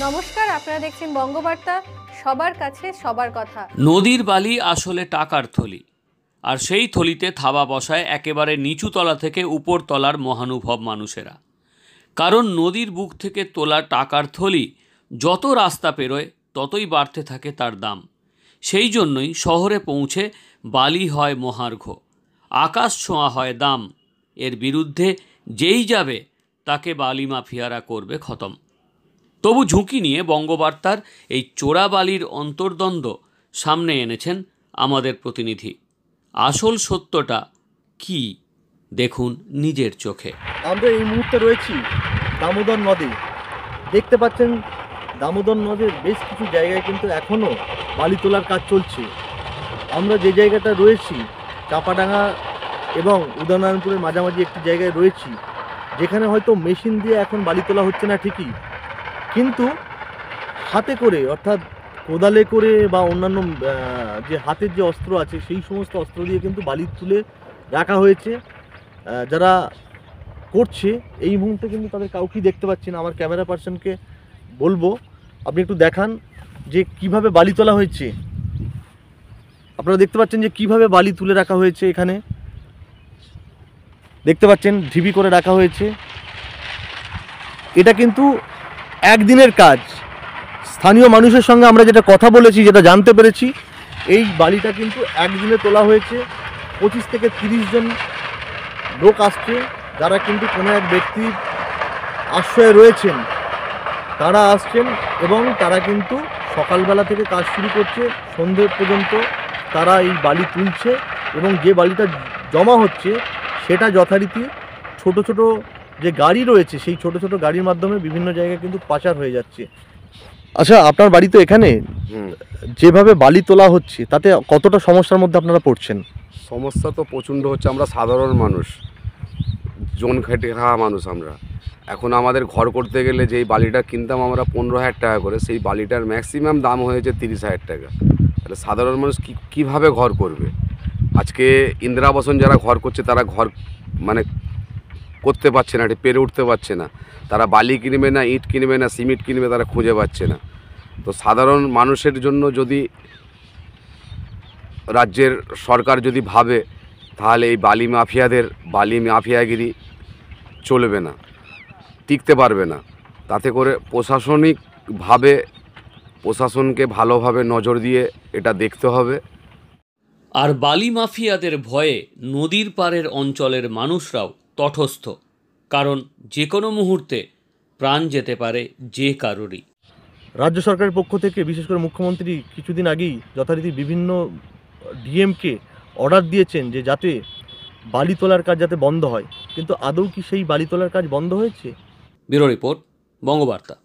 নমস্কার, আপনারা দেখছেন বঙ্গবার্তা, সবার কাছে সবার কথা। নদীর বালি আসলে টাকার থলি, আর সেই থলিতে থাবা বসায় একেবারে নিচু তলা থেকে উপর তলার মহানুভব মানুষেরা। কারণ নদীর বুক থেকে তোলা টাকার থলি যত রাস্তা পেরোয় ততই বাড়তে থাকে তার দাম। সেই জন্যই শহরে পৌঁছে বালি হয় মহার্ঘ, আকাশ ছোঁয়া হয় দাম। এর বিরুদ্ধে যেই যাবে তাকে বালি মাফিয়ারা করবে খতম। তবু ঝুঁকি নিয়ে বঙ্গবার্তার এই চোরা বালির অন্তর্দ্বন্দ্ব সামনে এনেছেন আমাদের প্রতিনিধি। আসল সত্যটা কি দেখুন নিজের চোখে। আমরা এই মুহূর্তে রয়েছি দামোদর নদে। দেখতে পাচ্ছেন দামোদর নদের বেশ কিছু জায়গায় কিন্তু এখনও বালি তোলার কাজ চলছে। আমরা যে জায়গাটা রয়েছি চাপাডাঙ্গা এবং উদয়নারায়ণপুরের মাঝামাঝি একটি জায়গায় রয়েছি, যেখানে হয়তো মেশিন দিয়ে এখন বালি তোলা হচ্ছে না ঠিকই, কিন্তু হাতে করে অর্থাৎ কোদালে করে বা অন্যান্য যে হাতের যে অস্ত্র আছে সেই সমস্ত অস্ত্র দিয়ে কিন্তু বালি তুলে রাখা হয়েছে। যারা করছে এই মুহূর্তে কিন্তু তাদের কাউকেই দেখতে পাচ্ছি না। আমার ক্যামেরা পার্সনকে বলবো আপনি একটু দেখান যে কিভাবে বালি তোলা হয়েছে। আপনারা দেখতে পাচ্ছেন যে কিভাবে বালি তুলে রাখা হয়েছে। এখানে দেখতে পাচ্ছেন ঢিবি করে রাখা হয়েছে। এটা কিন্তু একদিনের কাজ। স্থানীয় মানুষের সঙ্গে আমরা যেটা কথা বলেছি, যেটা জানতে পেরেছি, এই বালিটা কিন্তু একদিনে তোলা হয়েছে। 25 থেকে 30 জন লোক আসছে, যারা কিন্তু কোনো এক ব্যক্তির আশ্রয়ে রয়েছেন। তারা আসছেন এবং তারা কিন্তু সকালবেলা থেকে কাজ শুরু করছে, সন্ধে পর্যন্ত তারা এই বালি তুলছে এবং যে বালিটা জমা হচ্ছে সেটা যথারীতি ছোট ছোট যে গাড়ি রয়েছে সেই ছোট ছোট গাড়ির মাধ্যমে বিভিন্ন জায়গায় কিন্তু পাচার হয়ে যাচ্ছে। আচ্ছা, আপনার বাড়ি তো এখানে, যেভাবে বালি তোলা হচ্ছে তাতে কতটা সমস্যার মধ্যে আপনারা পড়ছেন? সমস্যা তো প্রচণ্ড হচ্ছে। আমরা সাধারণ মানুষ, জন খেটে খাওয়া মানুষ। আমরা এখন আমাদের ঘর করতে গেলে যেই বালিটা কিনতাম আমরা 15,000 টাকা করে, সেই বালিটার ম্যাক্সিমাম দাম হয়েছে 30,000 টাকা। তাহলে সাধারণ মানুষ কীভাবে ঘর করবে? আজকে ইন্দিরা আবাসন যারা ঘর করছে তারা ঘর মানে করতে পারছে না, এটা পেরে উঠতে পারছে না। তারা বালি কিনবে না, ইট কিনবে না, সিমেন্ট কিনবে, তারা খুঁজে পাচ্ছে না। তো সাধারণ মানুষের জন্য যদি রাজ্যের সরকার যদি ভাবে, তাহলে এই বালি মাফিয়াগিরি চলবে না, টিকতে পারবে না। তাতে করে প্রশাসনকে ভালোভাবে নজর দিয়ে এটা দেখতে হবে। আর বালি মাফিয়াদের ভয়ে নদীর পাড়ের অঞ্চলের মানুষরাও তটস্থ, কারণ যে কোনো মুহূর্তে প্রাণ যেতে পারে যে কারোরই। রাজ্য সরকারের পক্ষ থেকে বিশেষ করে মুখ্যমন্ত্রী কিছুদিন আগেই যথারীতি বিভিন্ন ডিএমকে অর্ডার দিয়েছেন যে যাতে বালি তোলার কাজ যাতে বন্ধ হয়, কিন্তু আদৌ কি সেই বালি তোলার কাজ বন্ধ হয়েছে? Bureau report, Bangabarta.